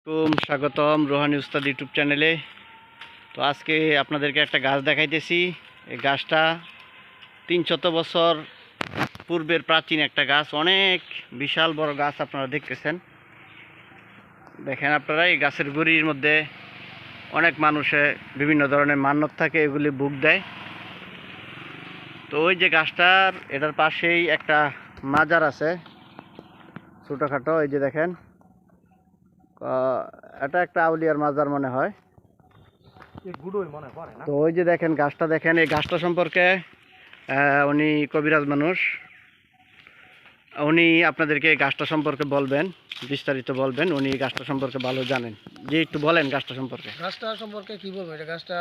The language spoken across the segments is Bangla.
স্বাগতম রোহানি উস্তাদ ইউটিউব চ্যানেলে। তো আজকে আপনাদেরকে একটা গাছ দেখাইতেছি। এই গাছটা 300 বছর পূর্বের প্রাচীন একটা গাছ, অনেক বিশাল বড় গাছ আপনারা দেখতেছেন। দেখেন আপনারা, এই গাছের গুড়ির মধ্যে অনেক মানুষে বিভিন্ন ধরনের মান্যত থাকে, এগুলি বুক দেয়। তো ওই যে গাছটার এটার পাশেই একটা মাজার আছে ছোটোখাটো, এই যে দেখেন, এটা একটা আউলিয়ার মাজার মনে হয়। তো ওই যে দেখেন গাছটা, দেখেন এই গাছটা সম্পর্কে উনি কবিরাজ মানুষ, উনি আপনাদেরকে এই গাছটা সম্পর্কে বলবেন, বিস্তারিত বলবেন। উনি গাছটা সম্পর্কে ভালো জানেন। যে একটু বলেন গাছটা সম্পর্কে। গাছটা সম্পর্কে কি বলবো, এটা গাছটা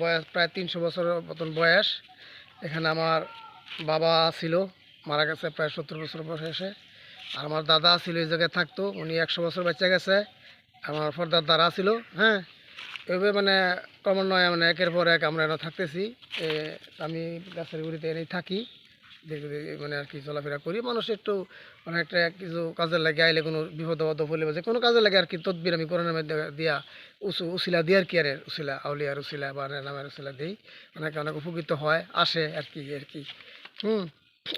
বয়স প্রায় 300 বছর মতন বয়স। এখানে আমার বাবা ছিল, মারা গেছে প্রায় 70 বছর বয়সে। আর আমার দাদা ছিল, এই জায়গায় থাকতো, উনি 100 বছর বেঁচে গেছে। আমার দাদা ছিল। হ্যাঁ, এভাবে মানে ক্রমান্বয়ে মানে একের পর এক আমরা এনে থাকতেছি। আমি গাছের গুড়িতে এনেই থাকি, মানে আর কি চলাফেরা করি। মানুষ একটু মানে একটা কিছু কাজের লাগে আইলে, কোনো বিপদ আপদ বলে যে কোনো কাজে লাগে আর কি, তদবির আমি কোরআনের মধ্যে দিয়া উসিলা দিয়ে আর কি, আর উসিলা আউলিয়ার উসিলা বা নামের উসিলা দিই। অনেকে অনেক উপকৃত হয়, আসে আর কি।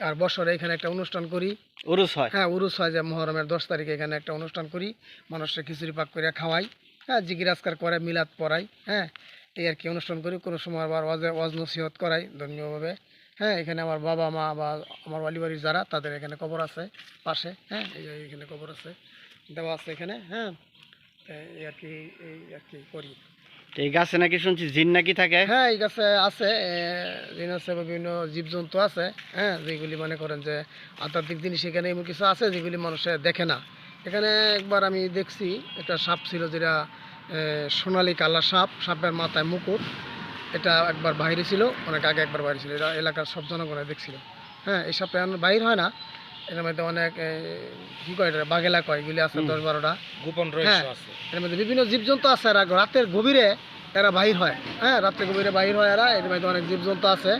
আর বছরে এখানে একটা অনুষ্ঠান করি, উরুস হয়। হ্যাঁ, উরুস হয়, যে মহরমের 10 তারিখে এখানে একটা অনুষ্ঠান করি। মানুষের খিচুড়ি পাক করে খাওয়াই, হ্যাঁ, জিকির আজকার করে, মিলাদ পড়াই, হ্যাঁ, এই আর কি অনুষ্ঠান করি। কোনো সময় আবার ওয়াজ নসিহত করাই ধর্মীয়ভাবে। হ্যাঁ, এখানে আমার বাবা মা বা আমার ওয়ালিবাড়ির যারা, তাদের এখানে কবর আছে পাশে। হ্যাঁ, এখানে কবর আছে, দেওয়া আছে এখানে। হ্যাঁ, এই আর কি করি। এই গাছে নাকি শুনছি জিন নাকি থাকে? হ্যাঁ, এই গাছে আছে জিন আছে, বিভিন্ন জীবজন্তু আছে। হ্যাঁ, যেগুলি মনে করেন যে আধ্যাত্মিক জিনিস এখানে এমন কিছু আছে যেগুলি মানুষে দেখে না। এখানে একবার আমি দেখছি একটা সাপ ছিল, যেটা সোনালি কালার সাপ, সাপের মাথায় মুকুট। এটা একবার বাইরে ছিল, অনেক আগে একবার বাইরে ছিল, এটা এলাকার সব জনগণে দেখছিল। হ্যাঁ, এই সাপটা এখন বাইর হয় না। এর মধ্যে অনেক কি কয়, এটা বাগেলা কয়, এগুলি আছে 10-12টা গোপন রহস্য আছে। এর মধ্যে বিভিন্ন জীবজন্তু আছে, এরা রাতের গভীরে এরা বাহির হয়। হ্যাঁ, রাত্রে গভীরে বাহির হয় এরা। এর মধ্যে অনেক জীবজন্তু আছে,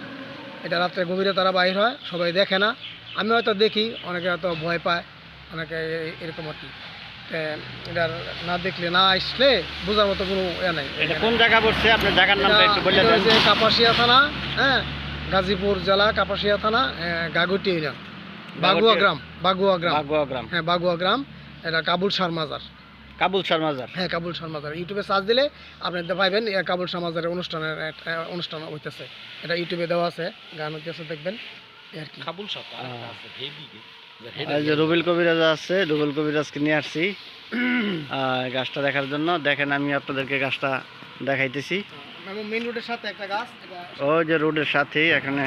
এটা রাত্রে গভীরে তারা বাহির হয়, সবাই দেখে না। আমি হয়তো দেখি, অনেকে হয়তো ভয় পায়, অনেকে এরকম আর কি। এটা না দেখলে, না আসলে বোঝার মতো কোনো নেই। এটা কোন জায়গা পড়ছে? আপনার জায়গার নামটা একটু বলে দেন। যে কাপাসিয়া থানা, হ্যাঁ, গাজীপুর জেলা, কাপাসিয়া থানা, গাগুটি ইউনিয়ন, বাগুয়া গ্রাম। হ্যাঁ, বাগুয়া গ্রাম। এটা কাবুল শাহ মাজার। কাবুল শাহ মাজার? হ্যাঁ, কাবুল শাহ মাজার। ইউটিউবে সার্চ দিলে আপনি পাইবেন, কাবুল শাহ মাজারের অনুষ্ঠান হইতেছে। এটা ইউটিউবে দেওয়া আছে, গান হইতেছে, দেখবেন আর কি। কাবুল শাহ রুবেল কবিরাজ আছে, রুবেল কবিরাজকে নিয়ে আসছি গাছটা দেখার জন্য। দেখেন, আমি আপনাদেরকে গাছটা দেখাইতেছি। মেইন রোডের সাথে একটা গাছ, ওই যে রোডের সাথেই এখানে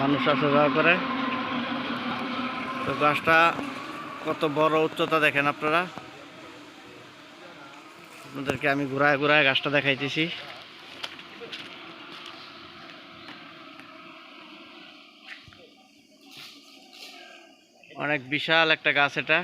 মানুষ আসা যাওয়া করে। তো গাছটা কত বড় উচ্চতা দেখেন আপনারা। আপনাদেরকে আমি ঘুরায় ঘুরায় গাছটা দেখাইতেছি। অনেক বিশাল একটা গাছ এটা।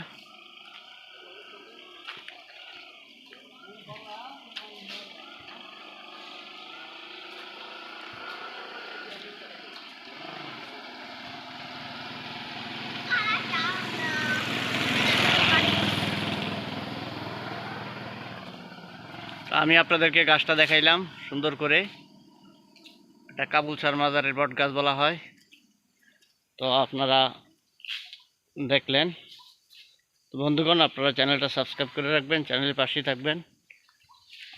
আমি আপনাদেরকে গাছটা দেখাইলাম সুন্দর করে। এটা কাবুল শাহ মাজারের বট গাছ বলা হয়। তো আপনারা দেখলেন। তো বন্ধুগণ, আপনারা চ্যানেলটা সাবস্ক্রাইব করে রাখবেন, চ্যানেলের পাশেই থাকবেন।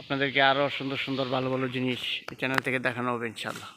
আপনাদেরকে আরও সুন্দর সুন্দর ভালো ভালো জিনিস এই চ্যানেল থেকে দেখানো হবে ইনশাআল্লাহ।